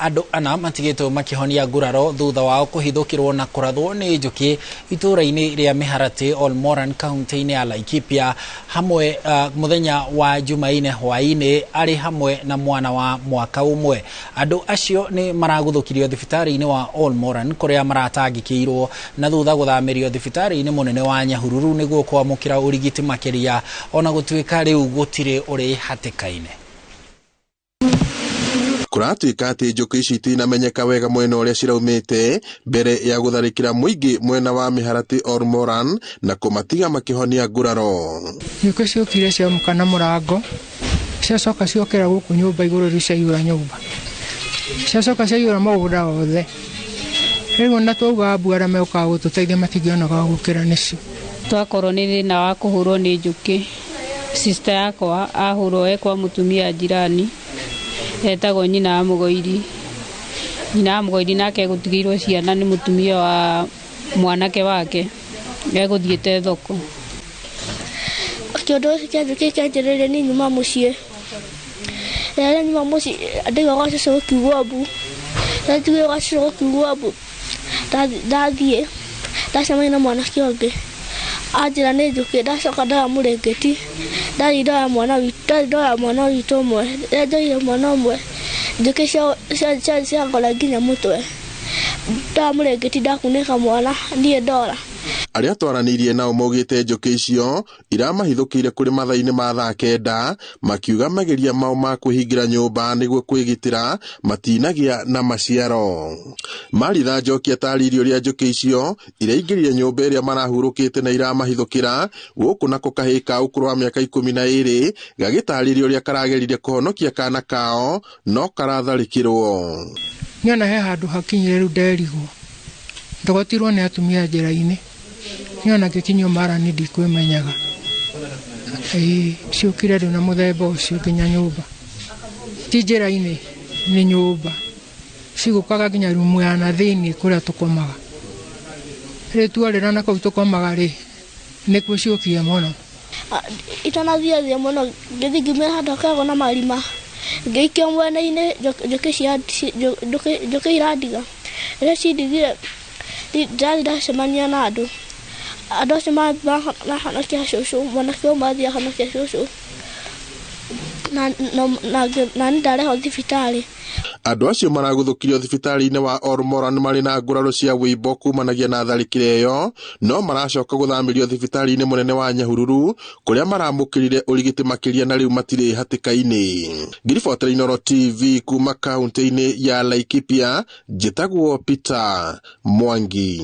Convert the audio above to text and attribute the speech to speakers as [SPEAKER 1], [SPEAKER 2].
[SPEAKER 1] Andũ ana matigĩtwo makĩhonia nguraro thutha wao kũhithũkĩrwo na kũrathwo nĩ njũkĩ itũũra-inĩ rĩa Mĩharatĩ, Olmoran, kaunti-inĩ ya Laikipia, hamwe mũthenya wa Jumaine hwaĩ-inĩ arĩ hamwe na mwana wa mwaka ũmwe. Andũ acio nĩ maragũthũkirio thibitarĩ-inĩ wa Olmoran kũrĩa maratangĩkĩirwo na thutha gũthamĩrio thibitarĩ-inĩ mũnene wa Nyahururu nĩguo kwamũkĩra ũrigiti makĩria, ona gũtuĩka rĩu gũtirĩ ũrĩ hatĩka-inĩ.
[SPEAKER 2] Kuratuĩka atĩ njũkĩ ici itinamenyeka wega mwena ũrĩa ciraumĩte mbere ya gũtharĩkĩra mũingĩ mwena wa Mĩharatĩ Olmoran na kũmatiga makĩhonia nguraro.
[SPEAKER 3] Njũkĩ ciokire ciamuka na mũrango, ciacoka ciokera gũkũ nyũmba igũrũ rĩu ciaiyũra nyũmba, ciacoka ciaiyũra mũgũnda wothe. Rĩu ona twauga mbu arĩa megũkaga gũtũteithia matingĩonaga gũkĩra nĩcio.
[SPEAKER 4] Twakorwo nĩ thĩna wa kũhũrwo nĩ njũkĩ. Sister yakwa ahũrwo kwa mũtumia jirani etagwo nyina wa mũgoiri. Nyina wa mũgoiri nake gũtigĩirwo ciana nĩ mũtumia wa mwanake wake egũthiĩte thoko.
[SPEAKER 5] Kĩũndũ gĩkĩ kĩa njũkĩ kĩanjĩrĩirie nĩ nyuma mũciĩ. Rĩrĩa nyuma mũciĩ ndaiga gwa cũcũ gũkiugwo mbu. Rĩrĩa njiguire gwa cũcũ gũkiugwo mbu ndathiĩ ndacemania na mwanake ũngĩ. Anjĩra nĩ njũkĩ, ndacoka ndoya mũrĩngĩti ndathiĩ ndoya mwana witũ ũmwe. Rĩrĩa ndoire mwana ũmwe njũkĩ ciangora nginya mũtwe. Ndoya mũrĩngĩti ndakunĩka mwana niĩ ndora.
[SPEAKER 2] Arĩa twaranĩirie nao maugĩte njũkĩ icio iramahithũkĩire kũrĩ mathaa-inĩ ma thaa kenda, makiuga mageria mao ma kwĩhingĩra nyũmba nĩguo kwĩgitĩra matinagĩa na maciaro. Maritha Njoki atarĩirie ũrĩa njũkĩ icio iraingĩrire nyũmba ĩrĩa marahurũkĩte na iramahithũkĩra gũkũ nako kahĩĩ ka ũkũrũ wa mĩaka 12 gagĩtarĩria ũrĩa karagerire kũhonokia kana kao no karatharĩkĩrwo.
[SPEAKER 3] Niona he handũ hakinyire rĩu nderigwo ndogotirwo nĩ atumia njĩra-inĩ. Niona ngĩkinyio mara nĩ ndikwĩmenyaga. Ciũkire rĩu na mũthemba ũcio nginya nyũmba. Ti njĩra-inĩ nĩ nyũmba. Cigũkaga nginya rumu ya na thĩinĩ kũrĩa tũkomaga. Rĩu tuorĩra na kũu tũkomaga rĩ nĩkuo ciũkire mũno.
[SPEAKER 5] Itanathiĩ mũno ngĩthiĩ ngĩumĩra handũ hakoragwo na marima. Ngĩikio mwena-inĩ njũkĩ irandiga. Rĩrĩa cindigire ndathiĩ ndacemania na andũ. Andũ acio mahonokia cũcũ, mwanake ũmwe athiĩ ahonokia cũcũ na niĩ ndarehwo thibitarĩ.
[SPEAKER 2] Andũ acio maragũthũkirio thibitarĩ-inĩ wa Olmoran marĩ na nguraro cia wĩimbo kumanagia na tharĩkĩra ĩyo, no maracoka gũthamĩrio thibitarĩ-inĩ mũnene wa Nyahururu kũrĩa maramũkĩrire ũrigiti makĩria na rĩu matirĩ hatĩka-inĩ. Ngiribotera Inooro TV kuma kaunti-inĩ ya Laikipia, njĩtagwo Peter Mwangi.